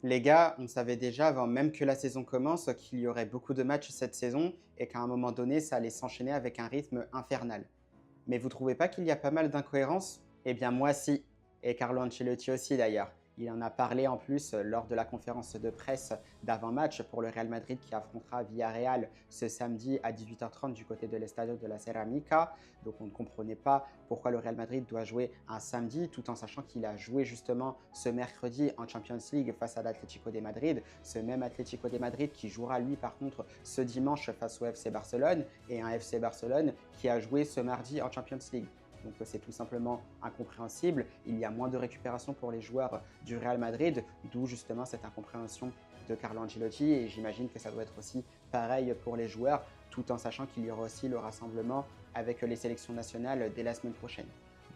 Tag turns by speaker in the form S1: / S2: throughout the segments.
S1: Les gars, on savait déjà avant même que la saison commence qu'il y aurait beaucoup de matchs cette saison et qu'à un moment donné, ça allait s'enchaîner avec un rythme infernal. Mais vous trouvez pas qu'il y a pas mal d'incohérences? Eh bien moi si, et Carlo Ancelotti aussi d'ailleurs. Il en a parlé en plus lors de la conférence de presse d'avant-match pour le Real Madrid qui affrontera Villarreal ce samedi à 18h30 du côté de l'Estadio de la Ceramica. Donc on ne comprenait pas pourquoi le Real Madrid doit jouer un samedi tout en sachant qu'il a joué justement ce mercredi en Champions League face à l'Atlético de Madrid. Ce même Atlético de Madrid qui jouera lui par contre ce dimanche face au FC Barcelone et un FC Barcelone qui a joué ce mardi en Champions League. Donc c'est tout simplement incompréhensible. Il y a moins de récupération pour les joueurs du Real Madrid, d'où justement cette incompréhension de Carlo Ancelotti. Et j'imagine que ça doit être aussi pareil pour les joueurs, tout en sachant qu'il y aura aussi le rassemblement avec les sélections nationales dès la semaine prochaine.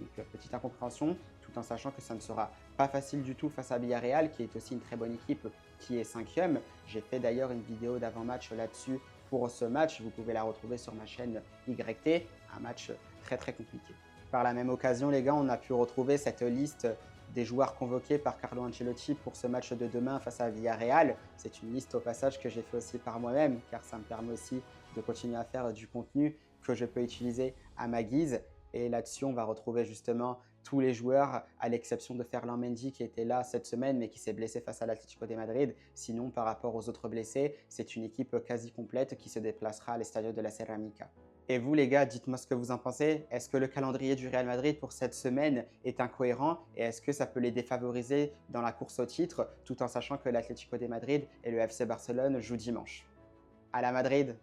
S1: Donc petite incompréhension, tout en sachant que ça ne sera pas facile du tout face à Villarreal, qui est aussi une très bonne équipe, qui est 5e. J'ai fait d'ailleurs une vidéo d'avant-match là-dessus pour ce match. Vous pouvez la retrouver sur ma chaîne YT, un match très compliqué. Par la même occasion, les gars, on a pu retrouver cette liste des joueurs convoqués par Carlo Ancelotti pour ce match de demain face à Villarreal. C'est une liste au passage que j'ai fait aussi par moi-même, car ça me permet aussi de continuer à faire du contenu que je peux utiliser à ma guise. Et là-dessus, on va retrouver justement tous les joueurs, à l'exception de Ferland Mendy qui était là cette semaine, mais qui s'est blessé face à l'Atlético de Madrid. Sinon, par rapport aux autres blessés, c'est une équipe quasi complète qui se déplacera à l'Estadio de la Ceramica. Et vous les gars, dites-moi ce que vous en pensez. Est-ce que le calendrier du Real Madrid pour cette semaine est incohérent et est-ce que ça peut les défavoriser dans la course au titre tout en sachant que l'Atlético de Madrid et le FC Barcelone jouent dimanche? À la Madrid!